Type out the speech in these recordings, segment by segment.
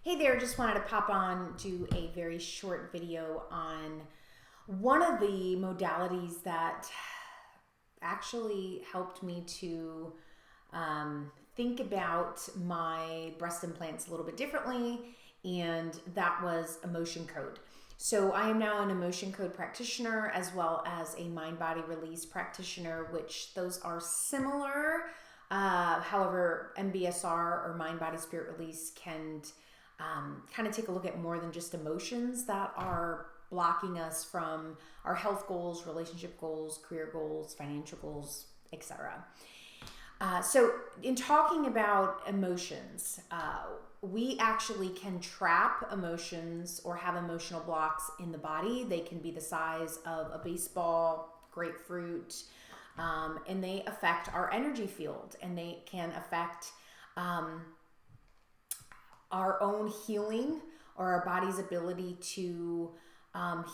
Hey there, just wanted to pop on, do a very short video on one of the modalities that actually helped me to think about my breast implants a little bit differently, and that was emotion code. So I am now an emotion code practitioner as well as a mind body release practitioner, which those are similar. However, MBSR or mind body spirit release can kind of take a look at more than just emotions that are blocking us from our health goals, relationship goals, career goals, financial goals, etc. So in talking about emotions, we actually can trap emotions or have emotional blocks in the body. They can be the size of a baseball, grapefruit, and they affect our energy field, and they can affect our own healing or our body's ability to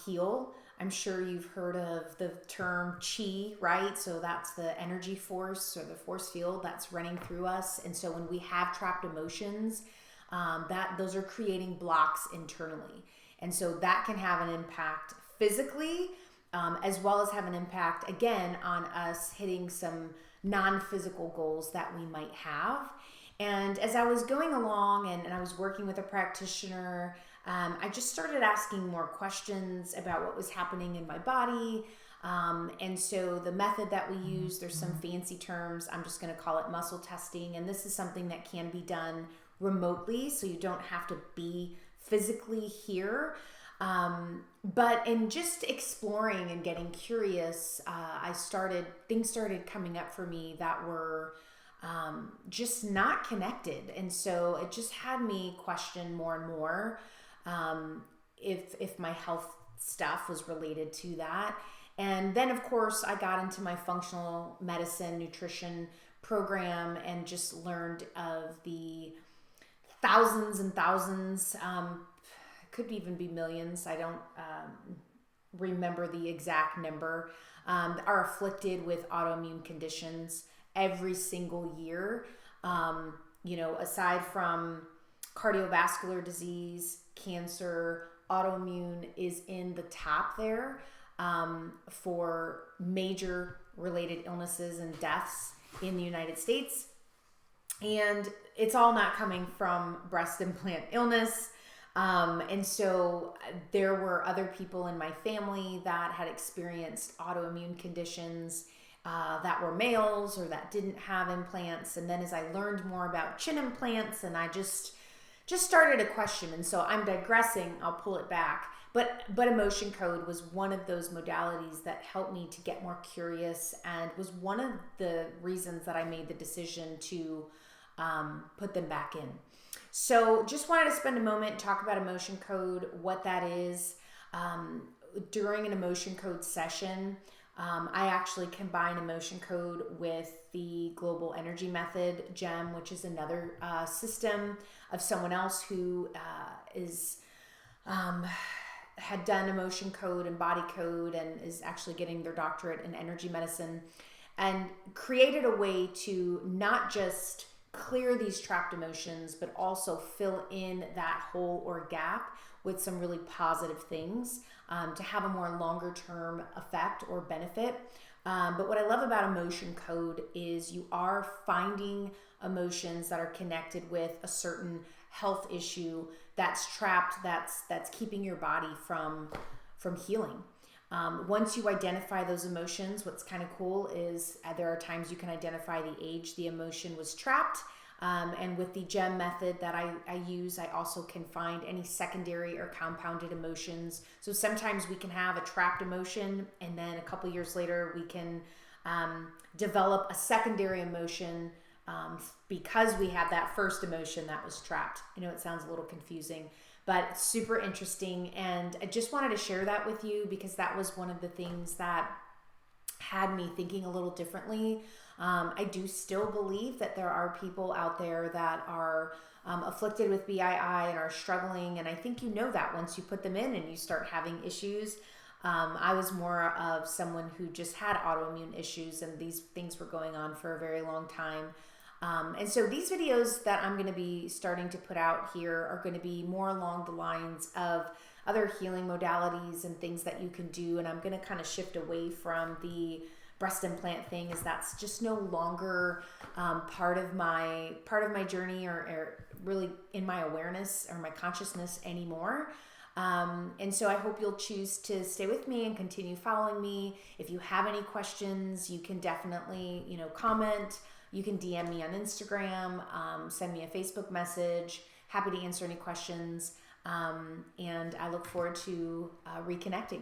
heal. I'm sure you've heard of the term chi, right? So that's the energy force or the force field that's running through us. And so when we have trapped emotions, those are creating blocks internally. And so that can have an impact physically, as well as have an impact, again, on us hitting some non-physical goals that we might have. And as I was going along and I was working with a practitioner, I just started asking more questions about what was happening in my body. And so the method that we use, there's some fancy terms. I'm just going to call it muscle testing. And this is something that can be done remotely, so you don't have to be physically here. But in just exploring and getting curious, things started coming up for me that were just not connected. And so it just had me question more and more if my health stuff was related to that. And then, of course, I got into my functional medicine nutrition program and just learned of the thousands and thousands, could even be millions, I don't remember the exact number, are afflicted with autoimmune conditions every single year. Aside from cardiovascular disease, cancer, autoimmune is in the top there for major related illnesses and deaths in the United States. And it's all not coming from breast implant illness. And so there were other people in my family that had experienced autoimmune conditions that were males or that didn't have implants. And then as I learned more about chin implants, and I just started to question. And so I'm digressing, I'll pull it back. But emotion code was one of those modalities that helped me to get more curious, and was one of the reasons that I made the decision to put them back in. So just wanted to spend a moment and talk about emotion code, what that is. During an emotion code session, I actually combine emotion code with the global energy method, GEM, which is another system of someone else who had done emotion code and body code and is actually getting their doctorate in energy medicine, and created a way to not just clear these trapped emotions, but also fill in that hole or gap with some really positive things to have a more longer term effect or benefit. But what I love about emotion code is you are finding emotions that are connected with a certain health issue that's trapped, that's keeping your body from healing. Once you identify those emotions, what's kind of cool is there are times you can identify the age the emotion was trapped. And with the GEM method that I use, I also can find any secondary or compounded emotions. So sometimes we can have a trapped emotion, and then a couple years later we can develop a secondary emotion because we have that first emotion that was trapped. I know it sounds a little confusing, but it's super interesting. And I just wanted to share that with you because that was one of the things that had me thinking a little differently. I do still believe that there are people out there that are afflicted with BII and are struggling. And I think you know that once you put them in and you start having issues. I was more of someone who just had autoimmune issues, and these things were going on for a very long time. And so these videos that I'm going to be starting to put out here are going to be more along the lines of other healing modalities and things that you can do. And I'm going to kind of shift away from the breast implant thing, as that's just no longer part of my journey, or really in my awareness or my consciousness anymore. And so I hope you'll choose to stay with me and continue following me. If you have any questions, you can definitely, comment. You can DM me on Instagram, send me a Facebook message. Happy to answer any questions. And I look forward to reconnecting.